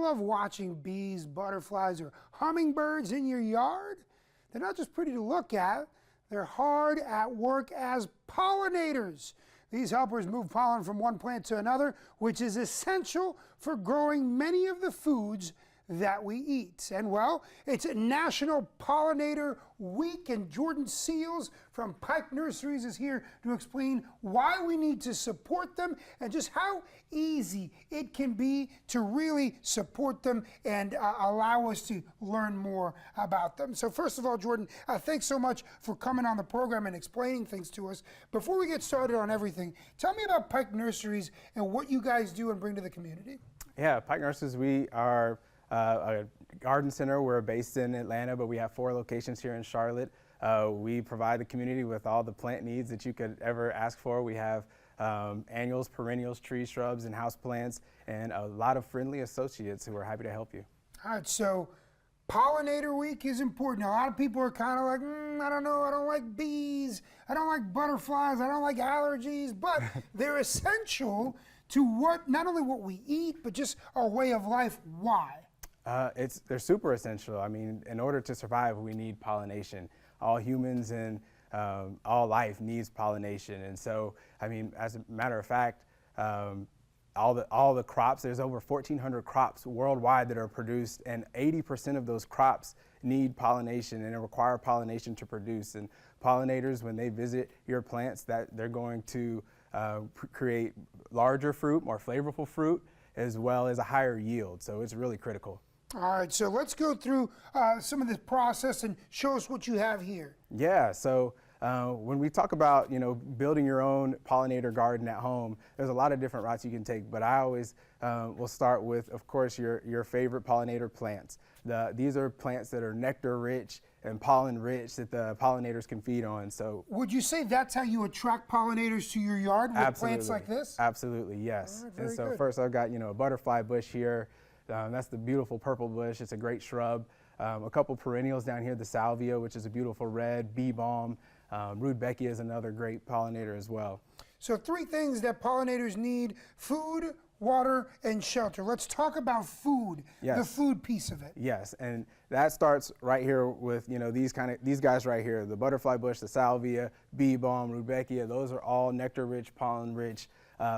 Love watching bees, butterflies, or hummingbirds in your yard? They're not just pretty to look at, they're hard at work as pollinators. These helpers move pollen from one plant to another, which is essential for growing many of the foods that we eat. And well, it's National Pollinator Week, and Jordan Seals from Pike Nurseries is here to explain why we need to support them and just how easy it can be to really support them and allow us to learn more about them. So first of all, Jordan, thanks so much for coming on the program and explaining things to us. Before we get started on everything, tell me about Pike Nurseries and what you guys do and bring to the community. Yeah, Pike Nurseries, we are a garden center. We're based in Atlanta, but we have 4 locations here in Charlotte. We provide the community with all the plant needs that you could ever ask for. We have annuals, perennials, trees, shrubs, and houseplants, and a lot of friendly associates who are happy to help you. All right, so Pollinator Week is important. A lot of people are kind of like, I don't know, I don't like bees, I don't like butterflies, I don't like allergies, but they're essential to what, not only what we eat, but just our way of life. Why? They're super essential. I mean, in order to survive, we need pollination. All humans and all life needs pollination. And so, I mean, as a matter of fact, all the crops, there's over 1,400 crops worldwide that are produced, and 80% of those crops need pollination and require pollination to produce. And pollinators, when they visit your plants, that they're going to create larger fruit, more flavorful fruit, as well as a higher yield. So it's really critical. All right, so let's go through some of this process and show us what you have here. Yeah, so when we talk about, building your own pollinator garden at home, there's a lot of different routes you can take, but I always will start with, of course, your favorite pollinator plants. These are plants that are nectar rich and pollen rich that the pollinators can feed on. So would you say that's how you attract pollinators to your yard, with plants like this? Absolutely, yes. Right, and so good. First I've got, a butterfly bush here. That's the beautiful purple bush. It's a great shrub. A couple perennials down here, the salvia, which is a beautiful red, bee balm. Rudbeckia is another great pollinator as well. So 3 things that pollinators need: food, water, and shelter. Let's talk about food, yes. The food piece of it. Yes, and that starts right here with, these guys right here, the butterfly bush, the salvia, bee balm, Rudbeckia. Those are all nectar-rich, pollen-rich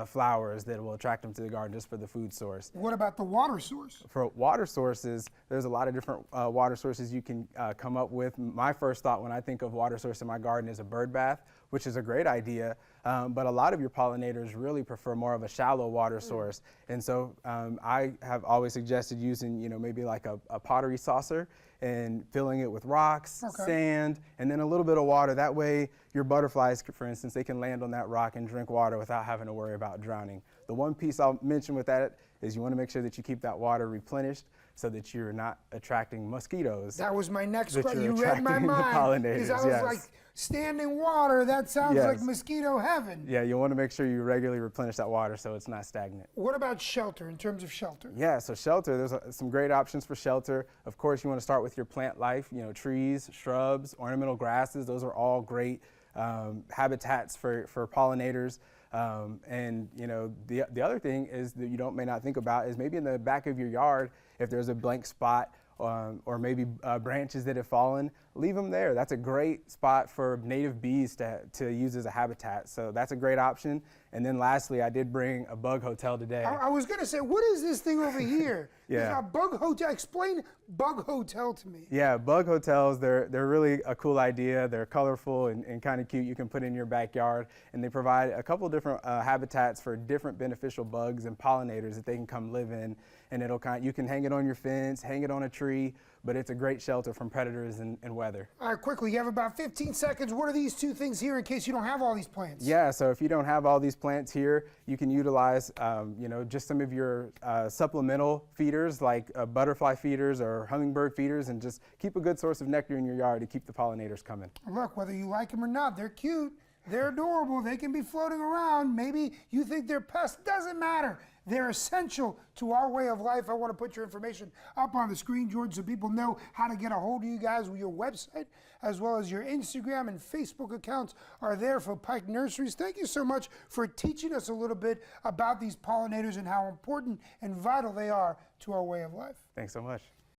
flowers that will attract them to the garden just for the food source. What about the water source? For water sources, there's a lot of different water sources you can come up with. My first thought when I think of water source in my garden is a bird bath, which is a great idea, but a lot of your pollinators really prefer more of a shallow water source. And so I have always suggested using, maybe like a pottery saucer and filling it with rocks, sand, and then a little bit of water. That way your butterflies, for instance, they can land on that rock and drink water without having to worry about drowning. The one piece I'll mention with that is you want to make sure that you keep that water replenished so that you're not attracting mosquitoes. That was my next question. You read my mind, because I was like, standing water, that sounds like mosquito heaven. Yeah, you want to make sure you regularly replenish that water so it's not stagnant. What about shelter, in terms of shelter? Yeah, so shelter, there's some great options for shelter. Of course, you want to start with your plant life, trees, shrubs, ornamental grasses. Those are all great habitats for pollinators. And the other thing is that you may not think about is maybe in the back of your yard, if there's a blank spot or maybe branches that have fallen, leave them there. That's a great spot for native bees to use as a habitat. So that's a great option. And then lastly, I did bring a bug hotel today. I was going to say, what is this thing over here? Yeah. A bug hotel. Explain bug hotel to me. Yeah, bug hotels, they're really a cool idea. They're colorful and kind of cute. You can put in your backyard, and they provide a couple different habitats for different beneficial bugs and pollinators that they can come live in. And you can hang it on your fence, hang it on a tree, but it's a great shelter from predators and weather. All right, quickly, you have about 15 seconds. What are these 2 things here in case you don't have all these plants? Yeah, so if you don't have all these plants here, you can utilize, just some of your supplemental feeders like butterfly feeders or hummingbird feeders, and just keep a good source of nectar in your yard to keep the pollinators coming. Look, whether you like them or not, they're cute. They're adorable. They can be floating around. Maybe you think they're pests. Doesn't matter. They're essential to our way of life. I want to put your information up on the screen, George, so people know how to get a hold of you guys. Your website, as well as your Instagram and Facebook accounts, are there for Pike Nurseries. Thank you so much for teaching us a little bit about these pollinators and how important and vital they are to our way of life. Thanks so much.